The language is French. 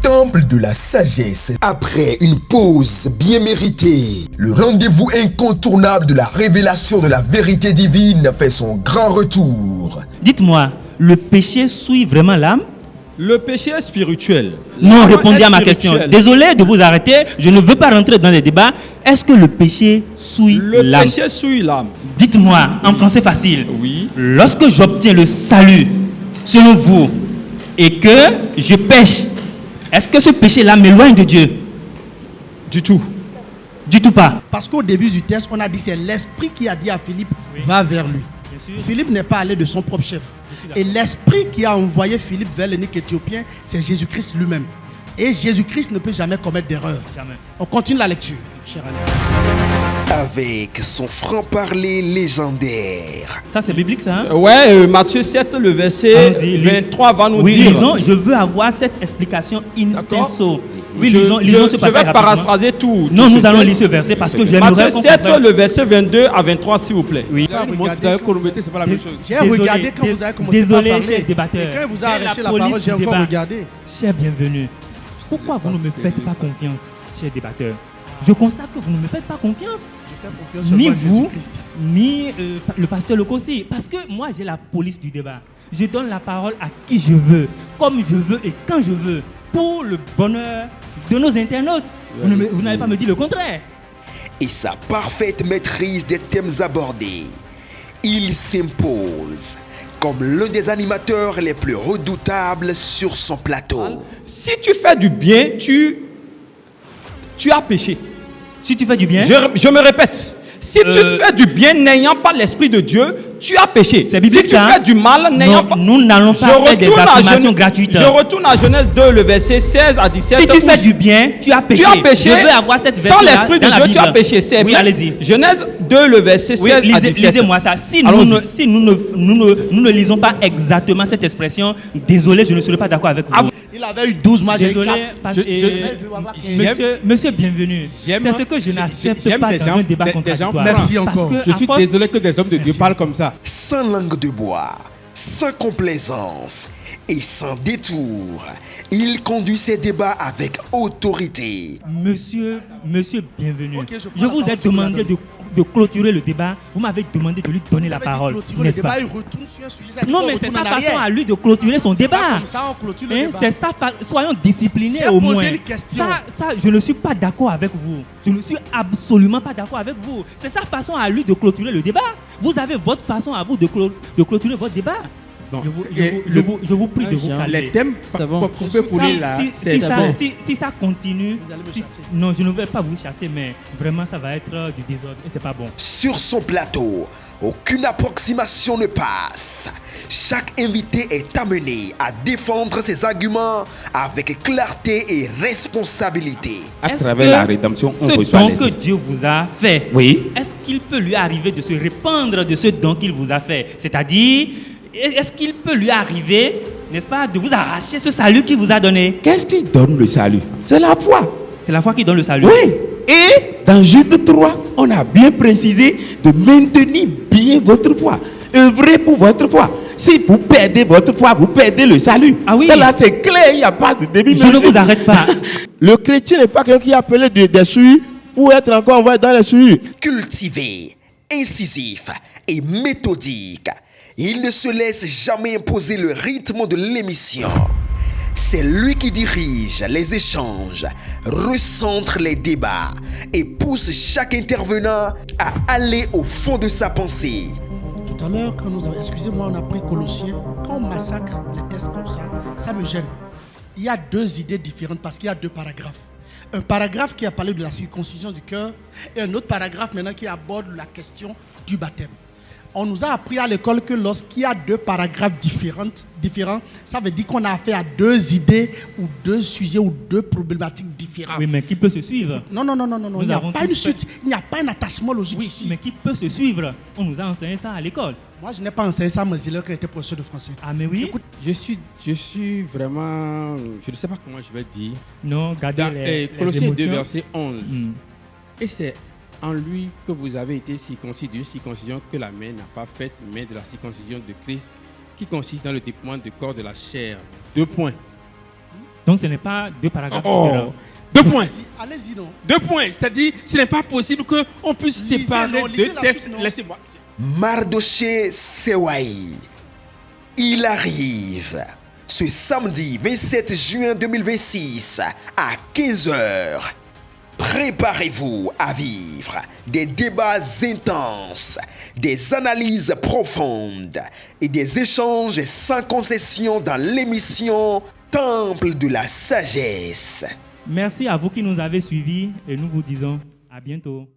temple de la sagesse. Après une pause bien méritée, le rendez-vous incontournable de la révélation de la vérité divine fait son grand retour. Dites-moi, le péché souille vraiment l'âme? Le péché est spirituel. Non, répondez à ma question. Désolé de vous arrêter, je ne veux pas rentrer dans les débats. Est-ce que le péché souille l'âme? Le péché souille l'âme. Dites-moi, en français facile. Oui. Lorsque j'obtiens le salut, selon vous, et que je pêche, est-ce que ce péché-là m'éloigne de Dieu? Du tout. Du tout pas. Parce qu'au début du texte, on a dit c'est l'esprit qui a dit à Philippe, va vers lui. Philippe n'est pas allé de son propre chef. Et l'esprit qui a envoyé Philippe vers l'eunuque éthiopien, c'est Jésus-Christ lui-même. Et Jésus-Christ ne peut jamais commettre d'erreur. On continue la lecture, cher ami. Avec son franc-parler légendaire. Ça, c'est biblique, ça, hein? Ouais, Matthieu 7, le verset 23 va nous dire. Lisons, je veux avoir cette explication in extenso. Oui, lisons ce passage. Je vais paraphraser tout. Non, nous allons lire ce verset parce que j'aimerais. Matthieu 7, le verset 22 à 23, s'il vous plaît. Oui. C'est pas la même chose. J'ai regardé quand vous avez commencé à parler. Cher débatteur. Et quand vous avez arraché la parole, j'ai encore regardé. Cher bienvenu, pourquoi vous ne me faites pas confiance, cher débatteur? Je constate que vous ne me faites pas confiance. Ni vous, ni le pasteur Lokossi. Parce que moi, j'ai la police du débat. Je donne la parole à qui je veux, comme je veux et quand je veux, pour le bonheur de nos internautes. Vous n'allez pas me dire le contraire. Et sa parfaite maîtrise des thèmes abordés, il s'impose comme l'un des animateurs les plus redoutables sur son plateau. Si tu fais du bien, tu as péché. Si tu fais du bien, je me répète. Si tu fais du bien n'ayant pas l'esprit de Dieu, tu as péché. C'est biblique, si tu fais du mal n'ayant pas... Nous n'allons pas faire des affirmations gratuites. Je retourne à Genèse 2, le verset 16 à 17. Si tu fais du bien, tu as péché. Tu as péché. Je veux avoir cette version sans l'esprit de Dieu, tu as péché. C'est oui, allez-y. Genèse 2, le verset 16 à 17. Lisez-moi ça. Si nous ne lisons pas exactement cette expression, désolé, je ne serai pas d'accord avec vous. Il avait eu 12 matchs. Désolé, monsieur bienvenu. C'est ce que je n'accepte pas dans un débat contradictoire. Merci encore. Je suis désolé que des hommes de Dieu parlent comme ça. Sans langue de bois, sans complaisance et sans détour, il conduit ses débats avec autorité. Monsieur bienvenu. Je vous ai demandé de clôturer le débat. Vous m'avez demandé de lui donner la parole. N'est-ce pas? Non, mais c'est sa façon à lui de clôturer son débat. C'est ça. Soyons disciplinés au moins. Ça, je ne suis pas d'accord avec vous. Je ne suis absolument pas d'accord avec vous. C'est sa façon à lui de clôturer le débat. Vous avez votre façon à vous de clôturer votre débat. Bon. Je vous prie de vous calmer. Les thèmes, si ça continue, non, je ne vais pas vous chasser, mais vraiment ça va être du désordre et c'est pas bon. Sur son plateau, aucune approximation ne passe. Chaque invité est amené à défendre ses arguments avec clarté et responsabilité. À travers la rédemption, on reçoit ce don que Dieu vous a fait, oui. Est-ce qu'il peut lui arriver de se répandre de ce don qu'il vous a fait? C'est-à-dire, est-ce qu'il peut lui arriver, n'est-ce pas, de vous arracher ce salut qu'il vous a donné? Qu'est-ce qui donne le salut? C'est la foi. C'est la foi qui donne le salut. Oui. Et dans Jude 3, on a bien précisé de maintenir bien votre foi. Œuvrez pour votre foi. Si vous perdez votre foi, vous perdez le salut. Ah oui. Cela c'est clair, il n'y a pas de début. Je ne vous arrête pas. Le chrétien n'est pas quelqu'un qui est appelé des souillures pour être encore envoyé dans les souillures. Cultivé, incisif et méthodique, il ne se laisse jamais imposer le rythme de l'émission. C'est lui qui dirige les échanges, recentre les débats et pousse chaque intervenant à aller au fond de sa pensée. Tout à l'heure, quand nous avons... Excusez-moi, on a pris Colossiens. Quand on massacre les textes comme ça me gêne. Il y a deux idées différentes parce qu'il y a deux paragraphes. Un paragraphe qui a parlé de la circoncision du cœur et un autre paragraphe maintenant qui aborde la question du baptême. On nous a appris à l'école que lorsqu'il y a deux paragraphes différents, ça veut dire qu'on a affaire à deux idées ou deux sujets ou deux problématiques différentes. Oui, mais qui peut se suivre? Non. Il n'y a pas une suite, il n'y a pas un attachement logique ici. Mais qui peut se suivre? On nous a enseigné ça à l'école. Moi, je n'ai pas enseigné ça à mes élèves qui étaient professeurs de français. Ah, mais oui. Écoute, je suis vraiment... Je ne sais pas comment je vais dire. Non, gardez les Colossiens 2, émotions. verset 11. Et c'est en lui que vous avez été circoncis d'une circoncision que la main n'a pas faite, mais de la circoncision de Christ, qui consiste dans le déploiement du corps de la chair. 2 points. Donc ce n'est pas 2 paragraphes. Oh, 2 points. Allez-y, non. 2 points. C'est-à-dire, ce n'est pas possible qu'on puisse séparer deux textes. Laissez-moi. Mardoché Sewaï. Il arrive ce samedi 27 juin 2026 à 15h. Préparez-vous à vivre des débats intenses, des analyses profondes et des échanges sans concession dans l'émission Temple de la Sagesse. Merci à vous qui nous avez suivis et nous vous disons à bientôt.